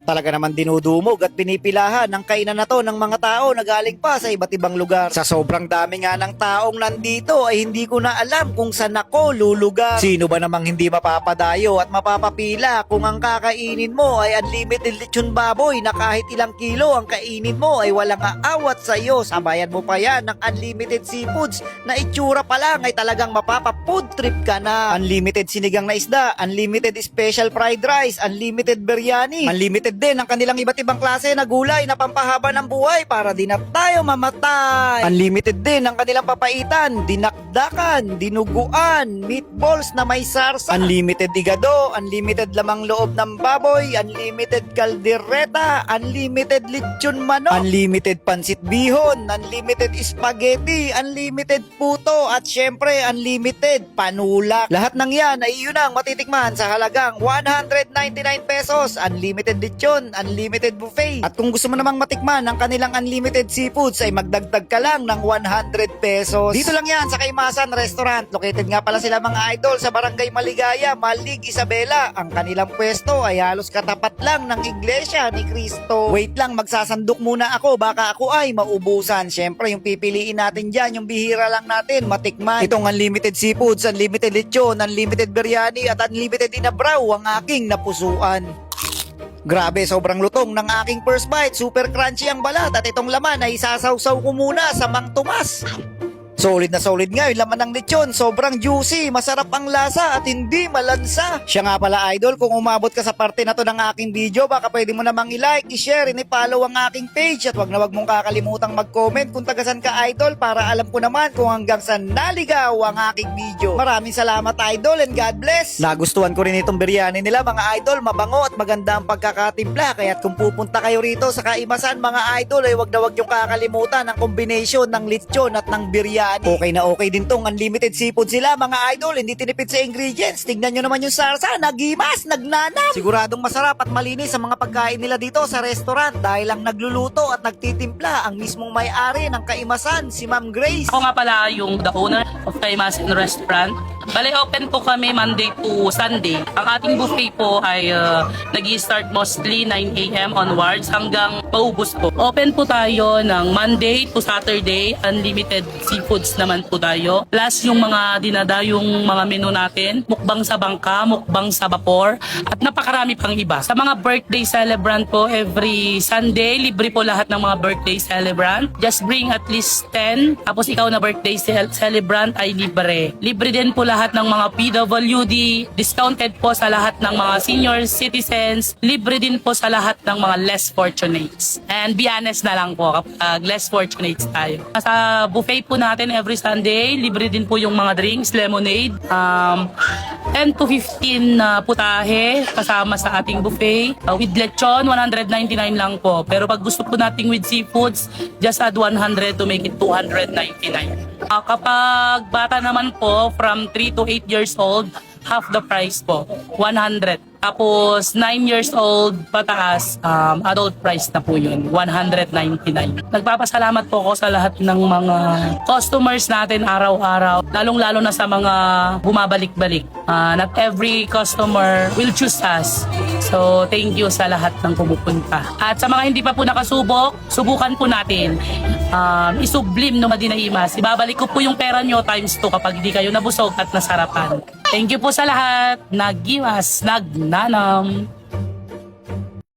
Talaga naman dinudumog at pinipilahan ng kainan na to ng mga tao na galing pa sa iba't ibang lugar. Sa sobrang dami nga ng taong nandito ay hindi ko na alam kung saan ako lulugar. Sino ba namang hindi mapapadayo at mapapapila kung ang kakainin mo ay unlimited lechon baboy na kahit ilang kilo ang kainin mo ay walang aawat sa iyo. Sabayan mo pa yan ng unlimited seafoods na itsura pa lang ay talagang mapapa-food trip ka na. Unlimited sinigang na isda, unlimited special fried rice, unlimited biryani, unlimited din ang kanilang iba't ibang klase na gulay na pampahaba ng buhay para di na tayo mamatay. Unlimited din ang kanilang papaitan, dinakdakan, dinuguan, meatballs na may sarsa, unlimited igado, unlimited lamang loob ng baboy, unlimited kaldereta, unlimited lechon manok, unlimited pansit bihon, unlimited spaghetti, unlimited puto at syempre unlimited panulak. Lahat ng yan ay yun ang matitikman sa halagang 199 pesos, unlimited lechon, unlimited buffet. At kung gusto mo namang matikman ang kanilang unlimited seafoods ay magdagdag ka lang ng 100 pesos. Dito lang yan sa Kaimasan Restaurant. Located nga pala sila mga idol sa Barangay Maligaya, Malig, Isabela. Ang kanilang pwesto ay halos katapat lang ng Iglesia ni Cristo. Wait lang, magsasandok muna ako, baka ako ay maubusan. Syempre yung pipiliin natin dyan, yung bihira lang natin matikman. Itong unlimited seafoods, unlimited lechon, unlimited biryani at unlimited inabraw ang aking napusuan. Grabe, sobrang lutong ng aking first bite. Super crunchy ang balat at itong laman ay isasawsaw ko muna sa Mang Tomas. Solid na solid nga yung laman ng lechon. Sobrang juicy, masarap ang lasa at hindi malansa. Siya nga pala idol, kung umabot ka sa parte na to ng aking video, baka pwede mo namang i-like, i-share, i-follow ang aking page at wag na wag mong kakalimutang mag-comment kung tagasan ka idol para alam ko naman kung hanggang saan naligaw ang aking video. Maraming salamat idol and God bless. Nagustuhan ko rin itong biryani nila mga idol, mabango at maganda ang pagkakatimpla. Kaya kung pupunta kayo rito sa Kaimasan mga idol ay wag na wag yung kakalimutan ang kombinasyon ng lechon at ng biryani. Okay na okay din tong unlimited seafood sila mga idol, hindi tinipid sa ingredients. Tignan nyo naman yung sarsa, nagimas, nagnanam. Siguradong masarap at malinis ang mga pagkain nila dito sa restaurant dahil lang nagluluto at nagtitimpla ang mismong may-ari ng Kaimasan, si Ma'am Grace. Ako nga pala yung the owner of Kaimasan Restaurant. Bale, open po kami Monday to Sunday. Ang ating buffet po ay nag-i-start mostly 9 a.m. onwards hanggang paubos po. Open po tayo ng Monday to Saturday. Unlimited seafoods naman po tayo. Plus yung mga dinadayong mga menu natin. Mukbang sa bangka, mukbang sa vapor, at napakarami pang iba. Sa mga birthday celebrant po, every Sunday, libre po lahat ng mga birthday celebrant. Just bring at least 10. Tapos ikaw na birthday celebrant ay libre. Libre din po lahat ng mga PWD, discounted po sa lahat ng mga senior citizens, libre din po sa lahat ng mga less fortunates. And be honest na lang po kapag less fortunates tayo. Sa buffet po natin every Sunday, libre din po yung mga drinks, lemonade, 10 to 15 na putahe kasama sa ating buffet. With lechon, 199 lang po. Pero pag gusto po nating with seafoods, just add 100 to make it 299. Kapag bata naman po, from 3 to 8 years old, half the price po, 100. Tapos 9 years old pataas, adult price na po yun, 199. Nagpapasalamat po ako sa lahat ng mga customers natin araw-araw, lalong-lalo na sa mga bumabalik-balik. Not every customer will choose us. So thank you sa lahat ng pumupunta. At sa mga hindi pa po nakasubok, subukan po natin. Isublim no Madinaimas. Ibabalik ko po yung pera nyo times 2 kapag hindi kayo nabusog at nasarapan. Thank you po sa lahat. Nagimas, nagnanam.